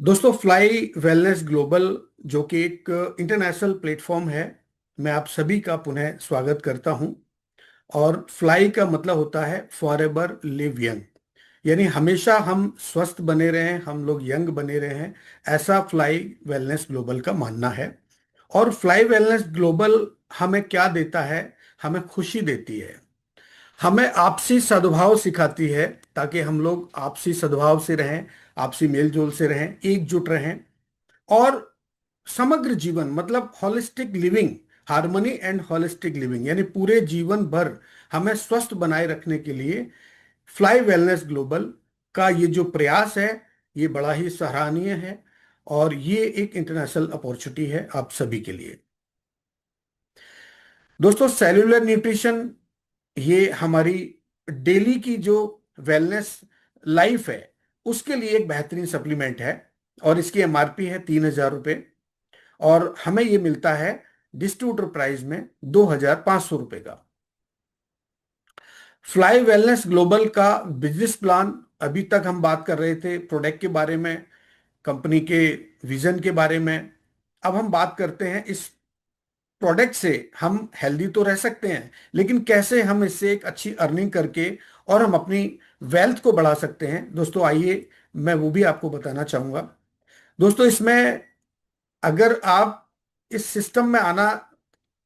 दोस्तों, fly wellness global जो कि एक इंटरनेशनल प्लेटफॉर्म है, मैं आप सभी का पुनः स्वागत करता हूं। और फ्लाई का मतलब होता है फॉर एवर लिव यंग, यानी हमेशा हम स्वस्थ बने रहें, हम लोग यंग बने रहें। ऐसा फ्लाई वेलनेस ग्लोबल का मानना है। और फ्लाई वेलनेस ग्लोबल हमें क्या देता है? हमें खुशी देती है, हमें आपसी सद्भाव सिखाती है, ताकि हम लोग आपसी सद्भाव से रहें, आपसी मेल जोल से रहें, एकजुट रहें। और समग्र जीवन मतलब holistic living, harmony and holistic living, यानी पूरे जीवन भर हमें स्वस्थ बनाए रखने के लिए फ्लाई वेलनेस ग्लोबल का ये जो प्रयास है, ये बड़ा ही सराहनीय है। और ये एक इंटरनेशनल अपॉर्चुनिटी है आप सभी के लिए। दोस्तों, सेल्यूलर न्यूट्रिशन ये हमारी डेली की जो वेलनेस लाइफ है, उसके लिए एक बेहतरीन सप्लीमेंट है। और इसकी एमआरपी है 3,000 रुपये, और हमें ये मिलता है डिस्ट्रीब्यूटर प्राइस में 2,500 रुपये का। फ्लाई वेलनेस ग्लोबल का बिजनेस प्लान, अभी तक हम बात कर रहे थे प्रोडक्ट के बारे में, कंपनी के विजन के बारे में। अब हम बात करते हैं इस प्रोडक्ट से हम हेल्दी तो रह सकते हैं, लेकिन कैसे हम इससे एक अच्छी अर्निंग करके और हम अपनी वेल्थ को बढ़ा सकते हैं। दोस्तों आइए, मैं वो भी आपको बताना चाहूंगा। दोस्तों, इसमें अगर आप इस सिस्टम में आना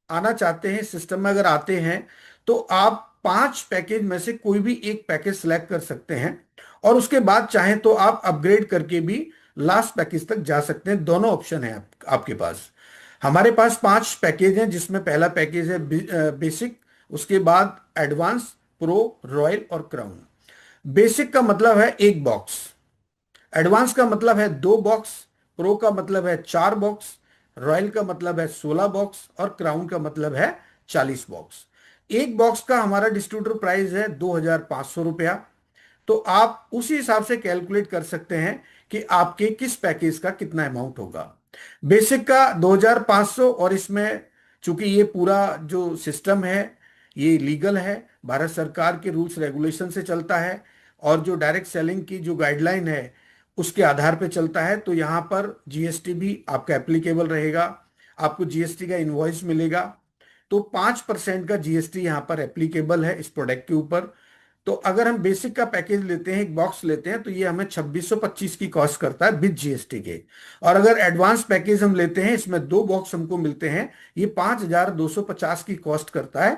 आना चाहते हैं, इस सिस्टम में अगर आते हैं, तो आप 5 पैकेज में से कोई भी एक पैकेज सिलेक्ट कर सकते हैं। और उसके बाद चाहें तो आप अपग्रेड करके भी लास्ट पैकेज तक जा सकते हैं। दोनों ऑप्शन है आपके पास। हमारे पास 5 पैकेज हैं, जिसमें पहला पैकेज है बेसिक, उसके बाद एडवांस, प्रो, रॉयल और क्राउन। बेसिक का मतलब है 1 बॉक्स, एडवांस का मतलब है 2 बॉक्स, प्रो का मतलब है 4 बॉक्स, रॉयल का मतलब है 16 बॉक्स और क्राउन का मतलब है 40 बॉक्स। 1 बॉक्स का हमारा डिस्ट्रीब्यूटर प्राइस है 2,500 रुपया। तो आप उसी हिसाब से कैलकुलेट कर सकते हैं कि आपके किस पैकेज का कितना अमाउंट होगा। बेसिक का 2,500, और इसमें चूंकि ये पूरा जो सिस्टम है ये लीगल है, भारत सरकार के रूल्स रेगुलेशन से चलता है, और जो डायरेक्ट सेलिंग की जो गाइडलाइन है उसके आधार पे चलता है। तो यहाँ पर जीएसटी भी आपका एप्लीकेबल रहेगा, आपको जीएसटी का इनवॉइस मिलेगा। तो 5% का जीएसटी यहाँ पर एप्लीकेबल है इस प्रोडक्ट के ऊपर। तो अगर हम बेसिक का पैकेज लेते हैं, 1 बॉक्स लेते हैं, तो ये हमें 2625 की कॉस्ट करता है विद जीएसटी के। और अगर एडवांस पैकेज हम लेते हैं, इसमें 2 बॉक्स हमको मिलते हैं, ये 5,250 की कॉस्ट करता है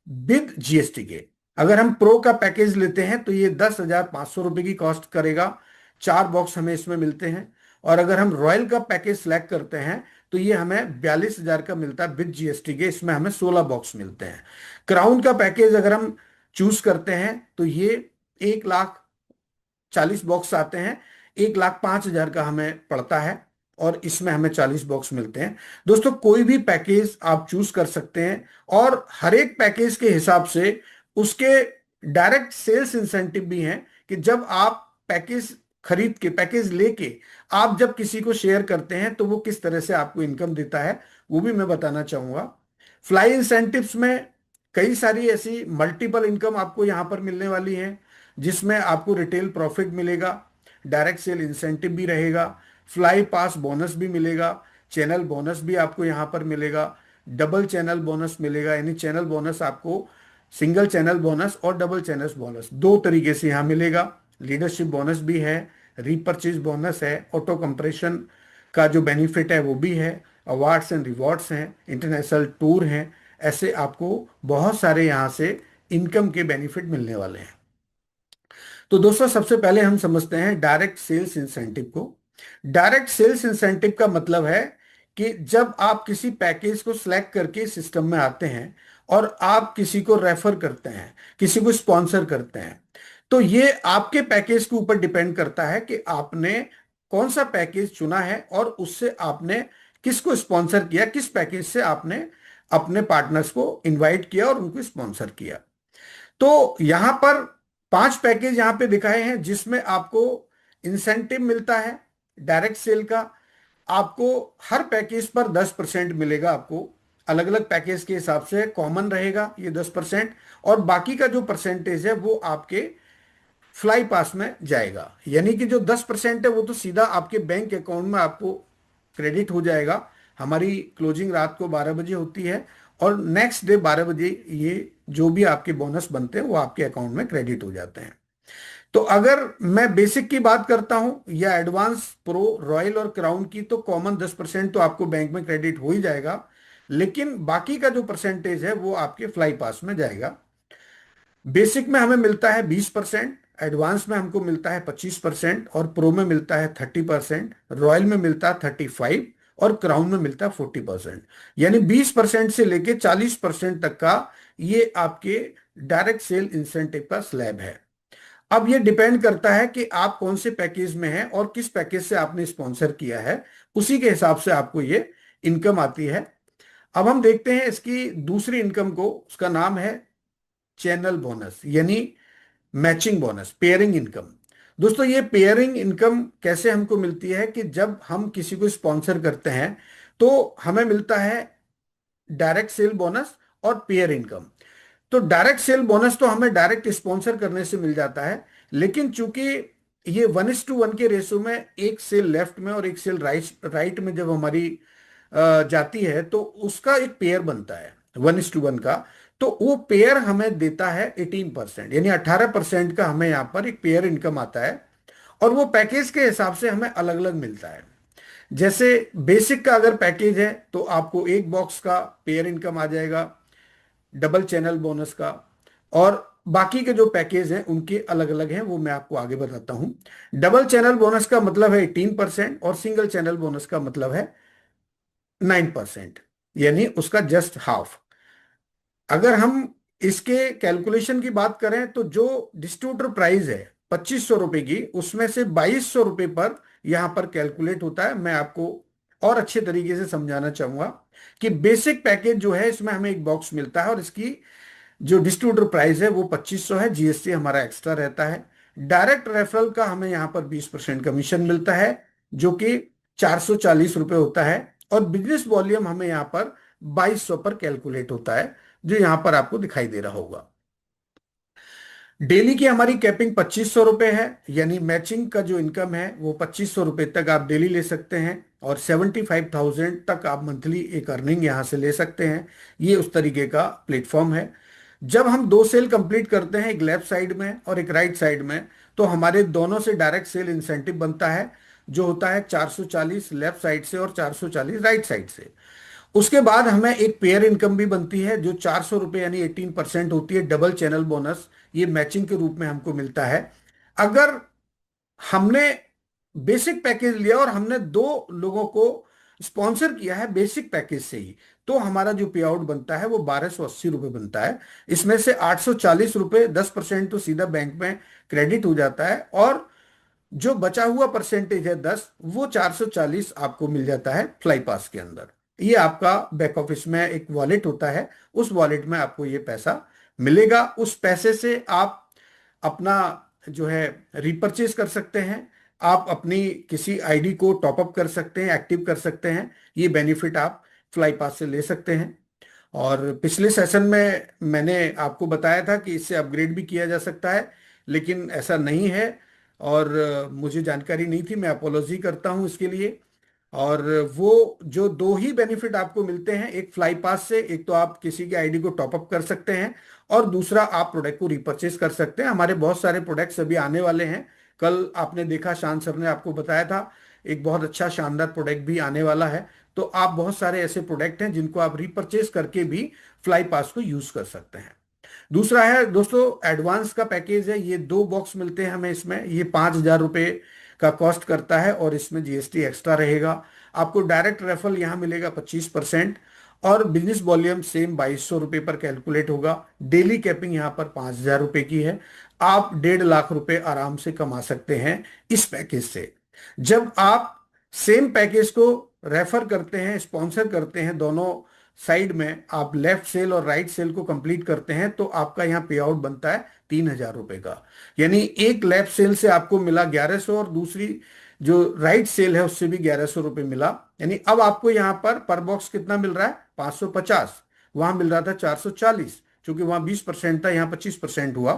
विद जीएसटी के। अगर हम प्रो का पैकेज लेते हैं तो ये 10,500 रुपये की कॉस्ट करेगा, 4 बॉक्स हमें इसमें मिलते हैं। और अगर हम रॉयल का पैकेज सेलेक्ट करते हैं तो ये हमें 42,000 का मिलता है विद जीएसटी के, इसमें हमें 16 बॉक्स मिलते हैं। क्राउन का पैकेज अगर हम चूज करते हैं तो ये 1,40,000 बॉक्स आते हैं, 1,05,000 का हमें पड़ता है, और इसमें हमें 40 बॉक्स मिलते हैं। दोस्तों, कोई भी पैकेज आप चूज कर सकते हैं, और हर एक पैकेज के हिसाब से उसके डायरेक्ट सेल्स इंसेंटिव भी हैं, कि जब आप पैकेज खरीद के, पैकेज लेके आप जब किसी को शेयर करते हैं तो वो किस तरह से आपको इनकम देता है, वो भी मैं बताना चाहूंगा। फ्लाई इंसेंटिव्स में कई सारी ऐसी मल्टीपल इनकम आपको यहां पर मिलने वाली है, जिसमें आपको रिटेल प्रॉफिट मिलेगा, डायरेक्ट सेल इंसेंटिव भी रहेगा, फ्लाई पास बोनस भी मिलेगा, चैनल बोनस भी आपको यहां पर मिलेगा, डबल चैनल बोनस मिलेगा। यानी चैनल बोनस आपको सिंगल चैनल बोनस और डबल चैनल बोनस दो तरीके से यहां मिलेगा। लीडरशिप बोनस भी है, रीपर्चेज बोनस है, ऑटो कंप्रेशन का जो बेनिफिट है वो भी है, अवार्ड्स एंड रिवॉर्ड्स हैं, इंटरनेशनल टूर हैं। ऐसे आपको बहुत सारे यहाँ से इनकम के बेनिफिट मिलने वाले हैं। तो दोस्तों, सबसे पहले हम समझते हैं डायरेक्ट सेल्स इंसेंटिव को। डायरेक्ट सेल्स इंसेंटिव का मतलब है कि जब आप किसी पैकेज को सिलेक्ट करके सिस्टम में आते हैं और आप किसी को रेफर करते हैं, किसी को स्पॉन्सर करते हैं, तो ये आपके पैकेज के ऊपर डिपेंड करता है कि आपने कौन सा पैकेज चुना है, और उससे आपने किसको स्पॉन्सर किया, किस पैकेज से आपने अपने पार्टनर्स को इनवाइट किया और उनको स्पॉन्सर किया। तो यहां पर 5 पैकेज यहां पे दिखाए हैं, जिसमें आपको इंसेंटिव मिलता है डायरेक्ट सेल का। आपको हर पैकेज पर 10% मिलेगा। आपको अलग अलग पैकेज के हिसाब से कॉमन रहेगा ये 10%, और बाकी का जो परसेंटेज है वो आपके फ्लाई पास में जाएगा। यानी कि जो 10% है वो तो सीधा आपके बैंक अकाउंट में आपको क्रेडिट हो जाएगा। हमारी क्लोजिंग रात को 12 बजे होती है और नेक्स्ट डे 12 बजे ये जो भी आपके बोनस बनते हैं वो आपके अकाउंट में क्रेडिट हो जाते हैं। तो अगर मैं बेसिक की बात करता हूं या एडवांस, प्रो, रॉयल और क्राउन की, तो कॉमन 10% तो आपको बैंक में क्रेडिट हो ही जाएगा, लेकिन बाकी का जो परसेंटेज है वो आपके फ्लाई पास में जाएगा। बेसिक में हमें मिलता है 20%, एडवांस में हमको मिलता है 25% और प्रो में मिलता है 30%, रॉयल में मिलता है 35 और क्राउन में मिलता है 40%। यानी 20% से लेके 40% तक का ये आपके डायरेक्ट सेल इंसेंटिव का स्लैब है। अब ये डिपेंड करता है कि आप कौन से पैकेज में हैं और किस पैकेज से आपने स्पॉन्सर किया है, उसी के हिसाब से आपको ये इनकम आती है। अब हम देखते हैं इसकी दूसरी इनकम को, उसका नाम है चैनल बोनस यानी मैचिंग बोनस, पेयरिंग इनकम। दोस्तों ये पेयरिंग इनकम कैसे हमको मिलती है कि जब हम किसी को स्पॉन्सर करते हैं तो हमें मिलता है डायरेक्ट सेल बोनस और पेयर इनकम। तो डायरेक्ट सेल बोनस तो हमें डायरेक्ट स्पॉन्सर करने से मिल जाता है, लेकिन चूंकि ये 1:1 के रेशो में एक सेल लेफ्ट में और एक सेल राइट में जब हमारी जाती है तो उसका एक पेयर बनता है 1:1 का। तो वो पेयर हमें देता है 18%, यानी 18% का हमें यहाँ पर एक पेयर इनकम आता है। और वो पैकेज के हिसाब से हमें अलग अलग मिलता है। जैसे बेसिक का अगर पैकेज है तो आपको एक बॉक्स का पेयर इनकम आ जाएगा, डबल चैनल बोनस का। और बाकी के जो पैकेज हैं उनके अलग अलग हैं, वो मैं आपको आगे बताता हूं। डबल चैनल बोनस का मतलब है 18% और सिंगल चैनल बोनस का मतलब है 9%, यानी उसका जस्ट हाफ। अगर हम इसके कैलकुलेशन की बात करें तो जो डिस्ट्रीब्यूटर प्राइस है 2500 रुपए की, उसमें से 2200 रुपए पर यहां पर कैलकुलेट होता है। मैं आपको और अच्छे तरीके से समझाना चाहूंगा कि बेसिक पैकेज जो है इसमें हमें एक बॉक्स मिलता है और इसकी जो डिस्ट्रीब्यूटर प्राइस है वो 2500 है, जीएसटी हमारा एक्स्ट्रा रहता है। डायरेक्ट रेफरल का हमें यहाँ पर 20% कमीशन मिलता है जो कि 440 रुपए होता है। और बिजनेस वॉल्यूम हमें यहाँ पर 2200 पर कैलकुलेट होता है, जो यहाँ पर आपको दिखाई दे रहा होगा। डेली की हमारी कैपिंग 2500 रुपए है, यानी मैचिंग का जो इनकम है वो 2500 रुपए तक आप डेली ले सकते हैं और 75,000 तक आप मंथली एक अर्निंग यहां से ले सकते हैं। ये उस तरीके का प्लेटफॉर्म है। जब हम दो सेल कंप्लीट करते हैं, एक लेफ्ट साइड में और एक राइट साइड में, तो हमारे दोनों से डायरेक्ट सेल इंसेंटिव बनता है, जो होता है 440 लेफ्ट साइड से और 440 राइट साइड से। उसके बाद हमें एक पेयर इनकम भी बनती है जो 400 रुपये यानी 18% होती है, डबल चैनल बोनस। ये मैचिंग के रूप में हमको मिलता है। अगर हमने बेसिक पैकेज लिया और हमने दो लोगों को स्पॉन्सर किया है बेसिक पैकेज से ही, तो हमारा जो पे आउट बनता है वो 1280 रुपये बनता है। इसमें से 840 रुपये 10% तो सीधा बैंक में क्रेडिट हो जाता है और जो बचा हुआ परसेंटेज है 10, वो 440 आपको मिल जाता है फ्लाई पास के अंदर। ये आपका बैक ऑफिस में एक वॉलेट होता है, उस वॉलेट में आपको ये पैसा मिलेगा। उस पैसे से आप अपना जो है रिपर्चेज कर सकते हैं, आप अपनी किसी आईडी को टॉपअप कर सकते हैं, एक्टिव कर सकते हैं। ये बेनिफिट आप फ्लाई पास से ले सकते हैं। और पिछले सेशन में मैंने आपको बताया था कि इससे अपग्रेड भी किया जा सकता है, लेकिन ऐसा नहीं है और मुझे जानकारी नहीं थी। मैं अपोलॉजी करता हूं इसके लिए। और वो जो दो ही बेनिफिट आपको मिलते हैं, एक फ्लाई पास से, एक तो आप किसी की आईडी को टॉपअप कर सकते हैं और दूसरा आप प्रोडक्ट को रिपर्चेस कर सकते हैं। हमारे बहुत सारे प्रोडक्ट्स अभी आने वाले हैं। कल आपने देखा, शान सर ने आपको बताया था, एक बहुत अच्छा शानदार प्रोडक्ट भी आने वाला है। तो आप बहुत सारे ऐसे प्रोडक्ट हैं जिनको आप रिपर्चेस करके भी फ्लाई पास को यूज कर सकते हैं। दूसरा है दोस्तों एडवांस का पैकेज है। ये दो बॉक्स मिलते हैं हमें इसमें। ये 5,000 रुपये का कॉस्ट करता है और इसमें जीएसटी एक्स्ट्रा रहेगा। आपको डायरेक्ट रेफरल यहाँ मिलेगा 25% और बिजनेस वॉल्यूम सेम 2200 रुपये पर कैलकुलेट होगा। डेली कैपिंग यहाँ पर 5,000 रुपये की है। आप 1.5 लाख रुपए आराम से कमा सकते हैं इस पैकेज से। जब आप सेम पैकेज को रेफर करते हैं, स्पॉन्सर करते हैं, दोनों साइड में आप लेफ्ट सेल और राइट सेल को कंप्लीट करते हैं, तो आपका यहाँ पे आउट बनता है 3,000 रुपए का। यानी एक लेफ्ट सेल से आपको मिला 1100 और दूसरी जो राइट सेल है उससे भी 1,100 रुपये मिला। यानी अब आपको यहाँ पर बॉक्स कितना मिल रहा है? 550। वहां मिल रहा था 440, क्योंकि वहां 20% था, यहाँ 25% हुआ।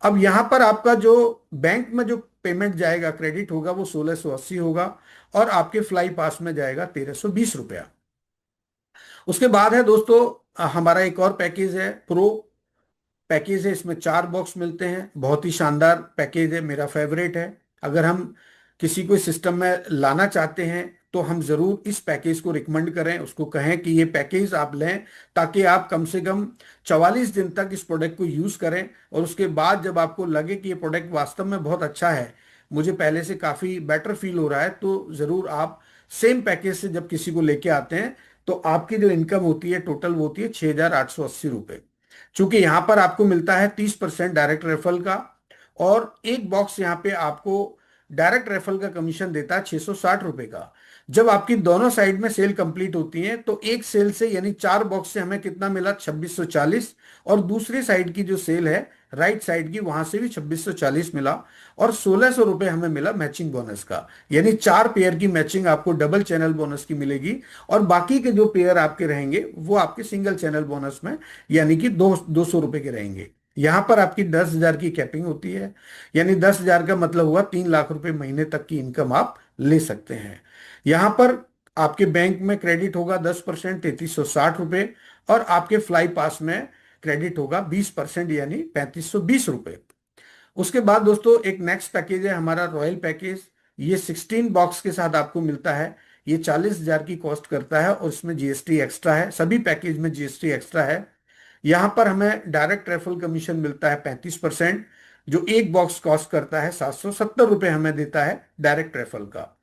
अब यहां पर आपका जो बैंक में जो पेमेंट जाएगा, क्रेडिट होगा, वो 1680 होगा, और आपके फ्लाई पास में जाएगा 1320 रुपया। उसके बाद है दोस्तों हमारा एक और पैकेज है, प्रो पैकेज है। इसमें 4 बॉक्स मिलते हैं, बहुत ही शानदार पैकेज है, मेरा फेवरेट है। अगर हम किसी को सिस्टम में लाना चाहते हैं तो हम जरूर इस पैकेज को रिकमेंड करें, उसको कहें कि ये पैकेज आप लें, ताकि आप कम से कम 44 दिन तक इस प्रोडक्ट को यूज करें, और उसके बाद जब आपको लगे कि ये प्रोडक्ट वास्तव में बहुत अच्छा है, मुझे पहले से काफी बेटर फील हो रहा है, तो जरूर आप सेम पैकेज से जब किसी को लेके आते हैं तो आपकी जो इनकम होती है टोटल वो होती है 6880 रुपये। चूंकि यहां पर आपको मिलता है 30% डायरेक्ट रेफरल का, और एक बॉक्स यहाँ पे आपको डायरेक्ट रेफरल का कमीशन देता है 660 रुपए का। जब आपकी दोनों साइड में सेल कंप्लीट होती है तो एक सेल से यानी 4 बॉक्स से हमें कितना मिला, 2640, और दूसरी साइड की जो सेल है राइट साइड की, वहां से भी 2640 मिला, और 1600 रुपये हमें मिला मैचिंग बोनस का। यानी 4 पेयर की मैचिंग आपको डबल चैनल बोनस की मिलेगी, और बाकी के जो पेयर आपके रहेंगे वो आपके सिंगल चैनल बोनस में, यानी कि 200 रुपए के रहेंगे। यहां पर आपकी 10,000 की कैपिंग होती है, यानी 10,000 का मतलब हुआ 3 लाख रुपए महीने तक की इनकम आप ले सकते हैं। यहां पर आपके बैंक में क्रेडिट होगा 10%, 3360 रुपये, और आपके फ्लाई पास में क्रेडिट होगा 20%, यानी 3520 रुपये। उसके बाद दोस्तों एक नेक्स्ट पैकेज है हमारा रॉयल पैकेज। ये 16 बॉक्स के साथ आपको मिलता है। ये 40,000 की कॉस्ट करता है, और इसमें जीएसटी एक्स्ट्रा है, सभी पैकेज में जीएसटी एक्स्ट्रा है। यहां पर हमें डायरेक्ट रेफरल कमीशन मिलता है 35%, जो एक बॉक्स कॉस्ट करता है 770 रुपये, हमें देता है डायरेक्ट रेफरल का।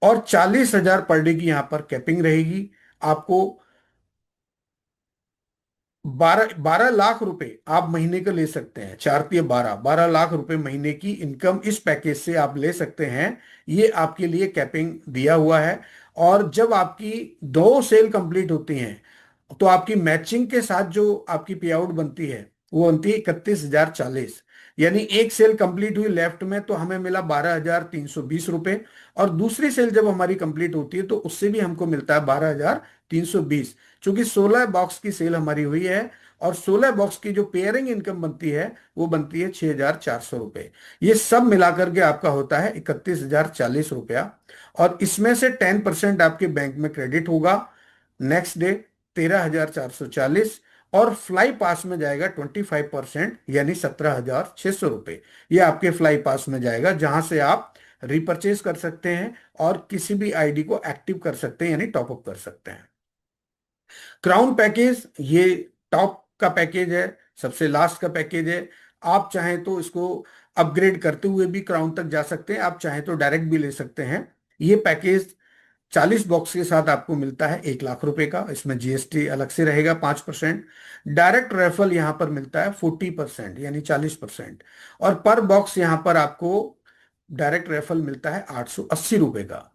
और 40,000 पर डे की यहां पर कैपिंग रहेगी। आपको 12 12 लाख रुपए आप महीने का ले सकते हैं, 4 3 12 12 लाख रुपए महीने की इनकम इस पैकेज से आप ले सकते हैं। ये आपके लिए कैपिंग दिया हुआ है। और जब आपकी 2 सेल कंप्लीट होती हैं तो आपकी मैचिंग के साथ जो आपकी पे आउट बनती है वो बनती है 31,040। यानी एक सेल कंप्लीट हुई लेफ्ट में तो हमें मिला 12,320 रुपये, और दूसरी सेल जब हमारी कंप्लीट होती है तो उससे भी हमको मिलता है 12,320। चूंकि 16 बॉक्स की सेल हमारी हुई है, और 16 बॉक्स की जो पेयरिंग इनकम बनती है वो बनती है 6,400 रुपये। ये सब मिलाकर के आपका होता है 31,040 रुपया। और इसमें से 10% आपके बैंक में क्रेडिट होगा नेक्स्ट डे, 13,440, और फ्लाई पास में जाएगा 25%, यानी 17,600 रुपये। ये आपके फ्लाई पास में जाएगा, जहां से आप रिपर्चेज कर सकते हैं और किसी भी आईडी को एक्टिव कर सकते हैं, यानी टॉपअप कर सकते हैं। क्राउन पैकेज ये टॉप का पैकेज है, सबसे लास्ट का पैकेज है। आप चाहें तो इसको अपग्रेड करते हुए भी क्राउन तक जा सकते हैं, आप चाहें तो डायरेक्ट भी ले सकते हैं। ये पैकेज 40 बॉक्स के साथ आपको मिलता है 1 लाख रुपए का। इसमें जीएसटी अलग से रहेगा 5%। डायरेक्ट रेफरल यहां पर मिलता है 40%, यानी 40%। और पर बॉक्स यहां पर आपको डायरेक्ट रेफरल मिलता है 880 रुपए का।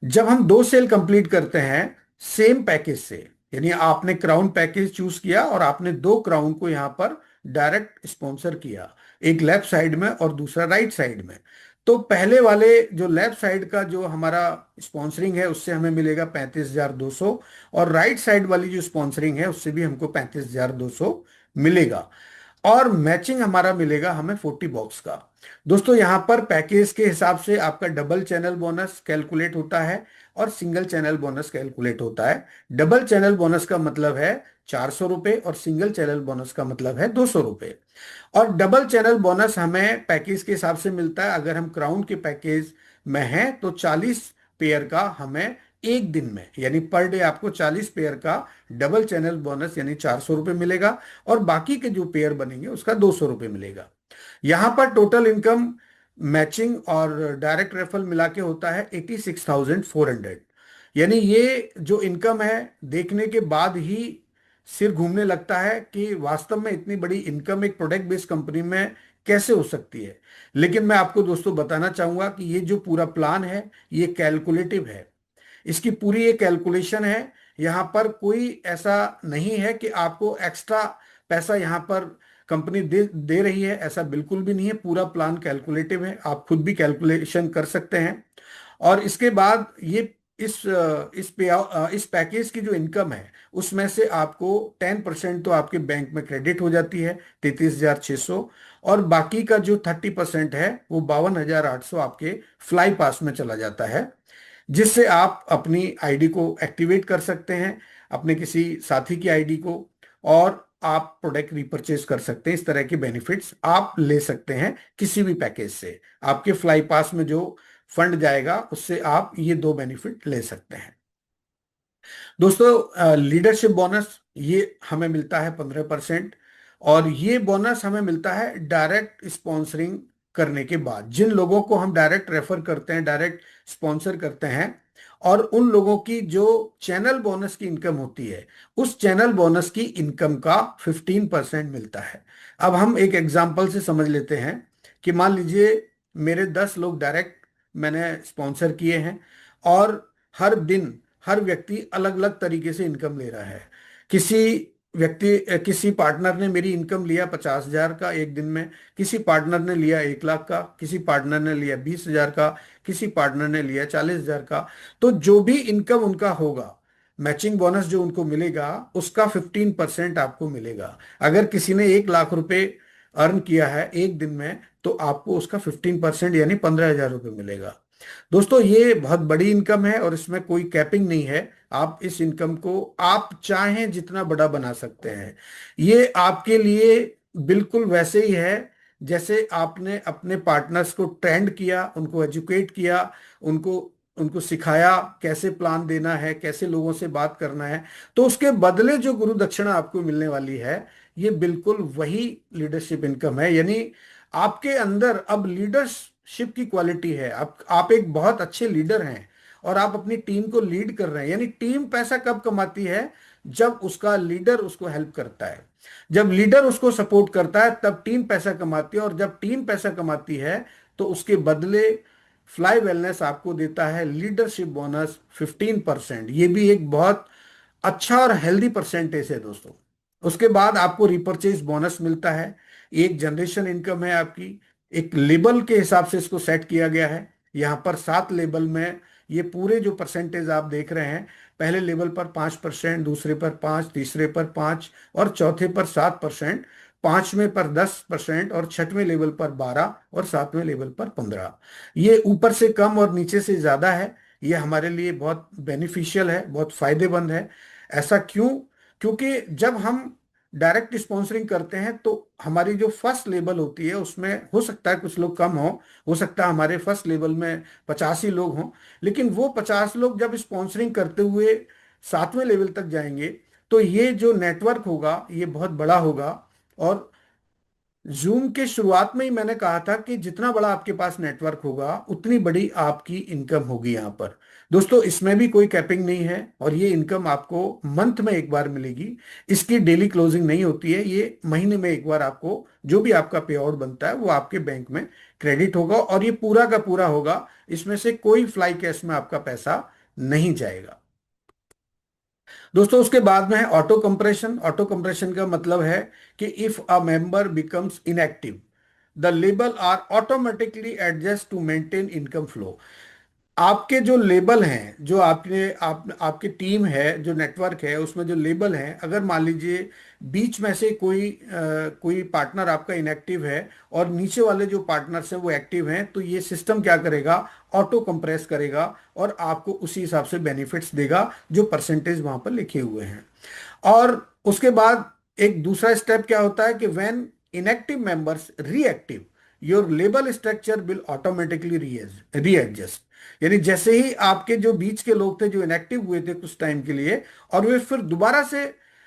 जब हम 2 सेल कंप्लीट करते हैं सेम पैकेज से, यानी आपने क्राउन पैकेज चूज किया और आपने 2 क्राउन को यहां पर डायरेक्ट स्पॉन्सर किया, एक लेफ्ट साइड में और दूसरा राइट साइड में, तो पहले वाले जो लेफ्ट साइड का जो हमारा स्पॉन्सरिंग है उससे हमें मिलेगा 35,200, और राइट साइड वाली जो स्पॉन्सरिंग है उससे भी हमको 35,200 मिलेगा। और मैचिंग हमारा मिलेगा हमें 40 बॉक्स का। दोस्तों यहां पर पैकेज के हिसाब से आपका डबल चैनल बोनस कैलकुलेट होता है और सिंगल चैनल बोनस कैलकुलेट होता है। डबल चैनल बोनस का मतलब है 400 रुपये, और सिंगल चैनल बोनस का मतलब है 200 रुपये। और डबल चैनल बोनस हमें पैकेज के हिसाब से मिलता है। अगर हम क्राउन के पैकेज में हैं तो 40 पेयर का हमें एक दिन में, यानी पर डे आपको 40 पेयर का डबल चैनल बोनस यानी 400 रुपये मिलेगा, और बाकी के जो पेयर बनेंगे उसका 200 रुपये मिलेगा। यहां पर टोटल इनकम मैचिंग और डायरेक्ट रेफरल मिला के होता है 86,400। यानी ये जो इनकम है देखने के बाद ही सिर घूमने लगता है कि वास्तव में इतनी बड़ी इनकम एक प्रोडक्ट बेस्ड कंपनी में कैसे हो सकती है। लेकिन मैं आपको दोस्तों बताना चाहूंगा कि ये जो पूरा प्लान है ये कैलकुलेटिव है, इसकी पूरी ये कैलकुलेशन है। यहां पर कोई ऐसा नहीं है कि आपको एक्स्ट्रा पैसा यहां पर कंपनी दे दे रही है, ऐसा बिल्कुल भी नहीं है। पूरा प्लान कैलकुलेटिव है, आप खुद भी कैलकुलेशन कर सकते हैं। और इसके बाद ये इस पैकेज की जो इनकम है उसमें से आपको 10% तो आपके बैंक में क्रेडिट हो जाती है, 33,600, और बाकी का जो 30% है वो 52,800 आपके फ्लाई पास में चला जाता है, जिससे आप अपनी आईडी को एक्टिवेट कर सकते हैं, अपने किसी साथी की आईडी को, और आप प्रोडक्ट रिपर्चेज कर सकते हैं। इस तरह के बेनिफिट्स आप ले सकते हैं किसी भी पैकेज से। आपके फ्लाई पास में जो फंड जाएगा उससे आप ये दो बेनिफिट ले सकते हैं। दोस्तों, लीडरशिप बोनस ये हमें मिलता है 15%, और ये बोनस हमें मिलता है डायरेक्ट स्पॉन्सरिंग करने के बाद। जिन लोगों को हम डायरेक्ट रेफर करते हैं, डायरेक्ट स्पॉन्सर करते हैं, और उन लोगों की जो चैनल बोनस की इनकम होती है, उस चैनल बोनस की इनकम का 15% मिलता है। अब हम एक एग्जाम्पल से समझ लेते हैं कि मान लीजिए मेरे 10 लोग डायरेक्ट मैंने स्पॉन्सर किए हैं, और हर दिन हर व्यक्ति अलग अलग तरीके से इनकम ले रहा है। किसी किसी पार्टनर ने मेरी इनकम लिया 50,000 का एक दिन में, किसी पार्टनर ने लिया 1 लाख का, किसी पार्टनर ने लिया 20,000 का, किसी पार्टनर ने लिया 40,000 का। तो जो भी इनकम उनका होगा, मैचिंग बोनस जो उनको मिलेगा उसका 15% आपको मिलेगा। अगर किसी ने 1 लाख रुपए अर्न किया है एक दिन में, तो आपको उसका 15% यानी 15,000 रुपये मिलेगा। दोस्तों, ये बहुत बड़ी इनकम है और इसमें कोई कैपिंग नहीं है। आप इस इनकम को आप चाहें जितना बड़ा बना सकते हैं। ये आपके लिए बिल्कुल वैसे ही है जैसे आपने अपने पार्टनर्स को ट्रेंड किया, उनको एजुकेट किया, उनको उनको सिखाया कैसे प्लान देना है, कैसे लोगों से बात करना है, तो उसके बदले जो गुरु दक्षिणा आपको मिलने वाली है, ये बिल्कुल वही लीडरशिप इनकम है। यानी आपके अंदर अब लीडरशिप की क्वालिटी है, आप एक बहुत अच्छे लीडर हैं, और आप अपनी टीम को लीड कर रहे हैं। यानी टीम पैसा कब कमाती है? जब उसका लीडर उसको हेल्प करता है, जब लीडर उसको सपोर्ट करता है, तब टीम पैसा कमाती है। और जब टीम पैसा कमाती है तो उसके बदले फ्लाई वेलनेस आपको देता है लीडरशिप बोनस 15%। ये भी एक बहुत अच्छा और हेल्दी परसेंटेज है दोस्तों। उसके बाद आपको रिपर्चेज बोनस मिलता है। एक जनरेशन इनकम है आपकी, एक लेबल के हिसाब से इसको सेट किया गया है। यहाँ पर 7 लेबल में ये पूरे जो परसेंटेज आप देख रहे हैं, पहले लेवल पर 5%, दूसरे पर 5, तीसरे पर 5, और चौथे पर 7%, पांचवें पर 10%, और छठवें लेवल पर 12, और सातवें लेवल पर 15। ये ऊपर से कम और नीचे से ज्यादा है। ये हमारे लिए बहुत बेनिफिशियल है, बहुत फायदेमंद है। ऐसा क्यों? क्योंकि जब हम डायरेक्ट स्पॉन्सरिंग करते हैं तो हमारी जो फर्स्ट लेवल होती है उसमें हो सकता है कुछ लोग कम हो सकता है हमारे फर्स्ट लेवल में 85 लोग हों, लेकिन वो 50 लोग जब स्पॉन्सरिंग करते हुए 7वें लेवल तक जाएंगे, तो ये जो नेटवर्क होगा ये बहुत बड़ा होगा। और जूम के शुरुआत में ही मैंने कहा था कि जितना बड़ा आपके पास नेटवर्क होगा उतनी बड़ी आपकी इनकम होगी यहाँ पर। दोस्तों, इसमें भी कोई कैपिंग नहीं है, और ये इनकम आपको मंथ में एक बार मिलेगी। इसकी डेली क्लोजिंग नहीं होती है, ये महीने में एक बार आपको जो भी आपका पे आउट बनता है वो आपके बैंक में क्रेडिट होगा, और ये पूरा का पूरा होगा। इसमें से कोई फ्लाई कैश में आपका पैसा नहीं जाएगा। दोस्तों, उसके बाद में है ऑटो कंप्रेशन। ऑटो कंप्रेशन का मतलब है कि if a member becomes inactive, the label are automatically adjust to maintain income flow. आपके जो लेबल हैं, जो आपकी टीम है, जो नेटवर्क है, उसमें जो लेबल हैं, अगर मान लीजिए बीच में से कोई पार्टनर आपका इनएक्टिव है और नीचे वाले जो पार्टनर्स हैं वो एक्टिव हैं, तो ये सिस्टम क्या करेगा? ऑटो कंप्रेस करेगा और आपको उसी हिसाब से बेनिफिट्स देगा जो परसेंटेज वहां पर लिखे हुए हैं। और उसके बाद एक दूसरा स्टेप क्या होता है कि when inactive members reactive, your label structure will automatically readjust. यानी जैसे ही आपके जो बीच के लोग थे जो इनएक्टिव हुए थे कुछ टाइम के लिए, और वे फिर दोबारा से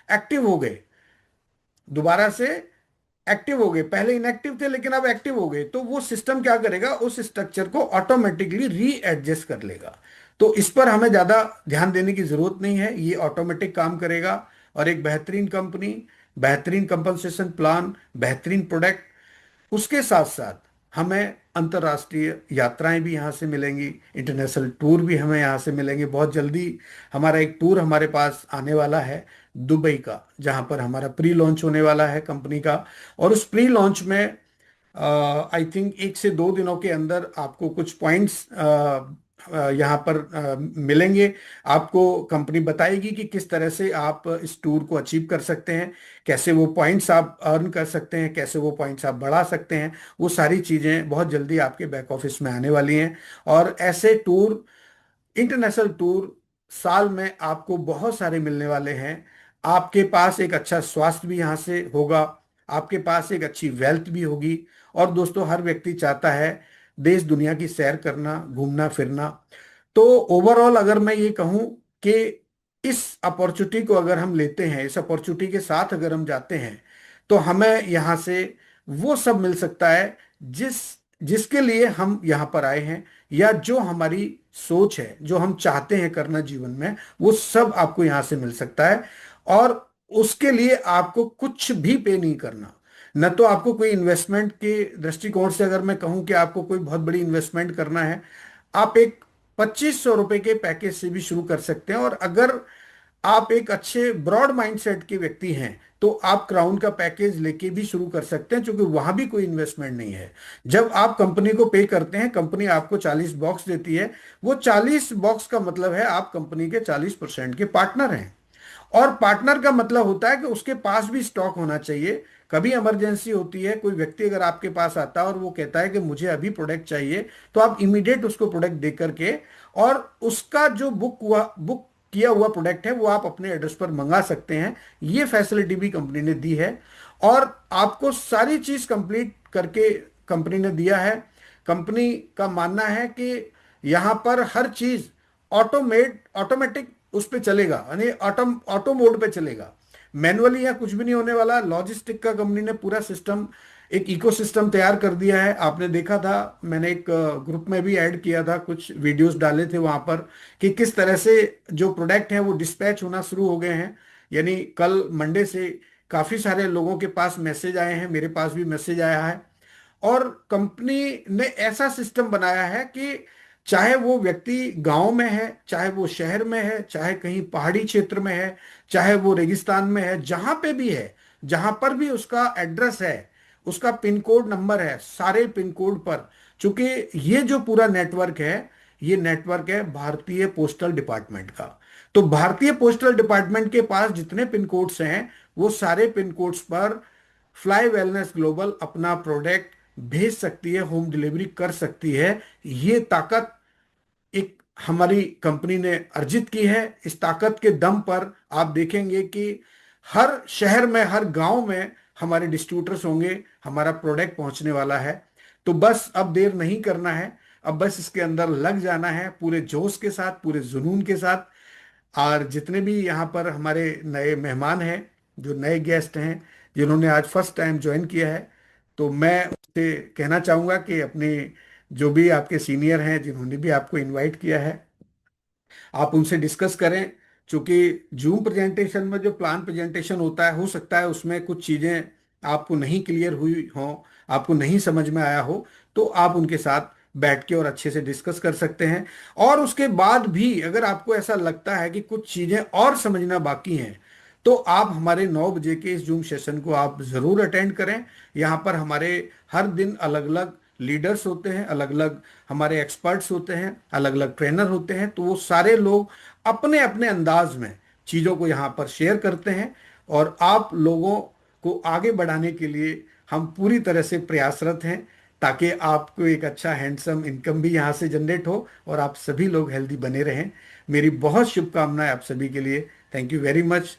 एक्टिव हो गए, दोबारा से एक्टिव हो गए, पहले इनएक्टिव थे लेकिन अब एक्टिव हो गए, तो वो सिस्टम क्या करेगा? उस स्ट्रक्चर को ऑटोमेटिकली रीएडजस्ट कर लेगा। तो इस पर हमें ज्यादा ध्यान देने की जरूरत नहीं है, ये ऑटोमेटिक काम करेगा। और एक बेहतरीन कंपनी, बेहतरीन कंपनसेशन प्लान, बेहतरीन प्रोडक्ट, उसके साथ साथ हमें अंतर्राष्ट्रीय यात्राएं भी यहाँ से मिलेंगी, इंटरनेशनल टूर भी हमें यहाँ से मिलेंगे। बहुत जल्दी हमारा एक टूर हमारे पास आने वाला है दुबई का, जहाँ पर हमारा प्री लॉन्च होने वाला है कंपनी का। और उस प्री लॉन्च में आई थिंक 1 से 2 दिनों के अंदर आपको कुछ पॉइंट्स यहाँ पर मिलेंगे। आपको कंपनी बताएगी कि किस तरह से आप इस टूर को अचीव कर सकते हैं, कैसे वो पॉइंट्स आप अर्न कर सकते हैं, कैसे वो पॉइंट्स आप बढ़ा सकते हैं। वो सारी चीज़ें बहुत जल्दी आपके बैक ऑफिस में आने वाली हैं। और ऐसे टूर, इंटरनेशनल टूर साल में आपको बहुत सारे मिलने वाले हैं। आपके पास एक अच्छा स्वास्थ्य भी यहाँ से होगा, आपके पास एक अच्छी वेल्थ भी होगी। और दोस्तों, हर व्यक्ति चाहता है देश दुनिया की सैर करना, घूमना फिरना। तो ओवरऑल अगर मैं ये कहूँ कि इस अपॉर्चुनिटी को अगर हम लेते हैं, इस अपॉर्चुनिटी के साथ अगर हम जाते हैं, तो हमें यहाँ से वो सब मिल सकता है जिस जिसके लिए हम यहाँ पर आए हैं, या जो हमारी सोच है, जो हम चाहते हैं करना जीवन में, वो सब आपको यहाँ से मिल सकता है। और उसके लिए आपको कुछ भी पे नहीं करना। न तो आपको कोई इन्वेस्टमेंट के दृष्टिकोण से अगर मैं कहूँ कि आपको कोई बहुत बड़ी इन्वेस्टमेंट करना है, आप एक 2500 रुपए के पैकेज से भी शुरू कर सकते हैं। और अगर आप एक अच्छे ब्रॉड माइंडसेट के व्यक्ति हैं, तो आप क्राउन का पैकेज लेके भी शुरू कर सकते हैं, क्योंकि वहां भी कोई इन्वेस्टमेंट नहीं है। जब आप कंपनी को पे करते हैं, कंपनी आपको 40 बॉक्स देती है। वो 40 बॉक्स का मतलब है आप कंपनी के 40% के पार्टनर हैं। और पार्टनर का मतलब होता है कि उसके पास भी स्टॉक होना चाहिए। कभी इमरजेंसी होती है, कोई व्यक्ति अगर आपके पास आता है और वो कहता है कि मुझे अभी प्रोडक्ट चाहिए, तो आप इमीडिएट उसको प्रोडक्ट दे करके, और उसका जो बुक किया हुआ प्रोडक्ट है वो आप अपने एड्रेस पर मंगा सकते हैं। ये फैसिलिटी भी कंपनी ने दी है। और आपको सारी चीज कंप्लीट करके कंपनी ने दिया है। कंपनी का मानना है कि यहाँ पर हर चीज ऑटोमेटिक उस पे चलेगा, यानी ऑटो मोड पे चलेगा। मैनुअली यहाँ कुछ भी नहीं होने वाला। लॉजिस्टिक का कंपनी ने पूरा सिस्टम, एक इकोसिस्टम तैयार कर दिया है। आपने देखा था, मैंने एक ग्रुप में भी ऐड किया था, कुछ वीडियोस डाले थे वहां पर, कि किस तरह से जो प्रोडक्ट है वो डिस्पैच होना शुरू हो गए हैं। यानी कल मंडे से काफी सारे लोगों के पास मैसेज आए हैं, मेरे पास भी मैसेज आया है। और कंपनी ने ऐसा सिस्टम बनाया है कि चाहे वो व्यक्ति गांव में है, चाहे वो शहर में है, चाहे कहीं पहाड़ी क्षेत्र में है, चाहे वो रेगिस्तान में है, जहां पे भी है, जहां पर भी उसका एड्रेस है, उसका पिन कोड नंबर है, सारे पिन कोड पर। चूंकि ये जो पूरा नेटवर्क है, ये नेटवर्क है भारतीय पोस्टल डिपार्टमेंट का। तो भारतीय पोस्टल डिपार्टमेंट के पास जितने पिन कोड्स हैं, वो सारे पिन कोड्स पर फ्लाई वेलनेस ग्लोबल अपना प्रोडक्ट भेज सकती है, होम डिलीवरी कर सकती है। ये ताकत एक हमारी कंपनी ने अर्जित की है। इस ताकत के दम पर आप देखेंगे कि हर शहर में, हर गांव में हमारे डिस्ट्रीब्यूटर्स होंगे, हमारा प्रोडक्ट पहुंचने वाला है। तो बस अब देर नहीं करना है, अब बस इसके अंदर लग जाना है पूरे जोश के साथ, पूरे जुनून के साथ। और जितने भी यहाँ पर हमारे नए मेहमान हैं, जो नए गेस्ट हैं, जिन्होंने आज फर्स्ट टाइम ज्वाइन किया है, तो मैं उससे कहना चाहूँगा कि अपने जो भी आपके सीनियर हैं, जिन्होंने भी आपको इनवाइट किया है, आप उनसे डिस्कस करें। क्योंकि जूम प्रेजेंटेशन में जो प्लान प्रेजेंटेशन होता है, हो सकता है उसमें कुछ चीज़ें आपको नहीं क्लियर हुई हों, आपको नहीं समझ में आया हो, तो आप उनके साथ बैठ के और अच्छे से डिस्कस कर सकते हैं। और उसके बाद भी अगर आपको ऐसा लगता है कि कुछ चीज़ें और समझना बाकी हैं, तो आप हमारे 9 बजे के इस जूम सेशन को आप ज़रूर अटेंड करें। यहाँ पर हमारे हर दिन अलग अलग लीडर्स होते हैं, अलग अलग हमारे एक्सपर्ट्स होते हैं, अलग अलग ट्रेनर होते हैं। तो वो सारे लोग अपने अपने अंदाज में चीज़ों को यहाँ पर शेयर करते हैं। और आप लोगों को आगे बढ़ाने के लिए हम पूरी तरह से प्रयासरत हैं, ताकि आपको एक अच्छा हैंडसम इनकम भी यहाँ से जनरेट हो और आप सभी लोग हेल्दी बने रहें। मेरी बहुत शुभकामनाएं आप सभी के लिए। Thank you very much.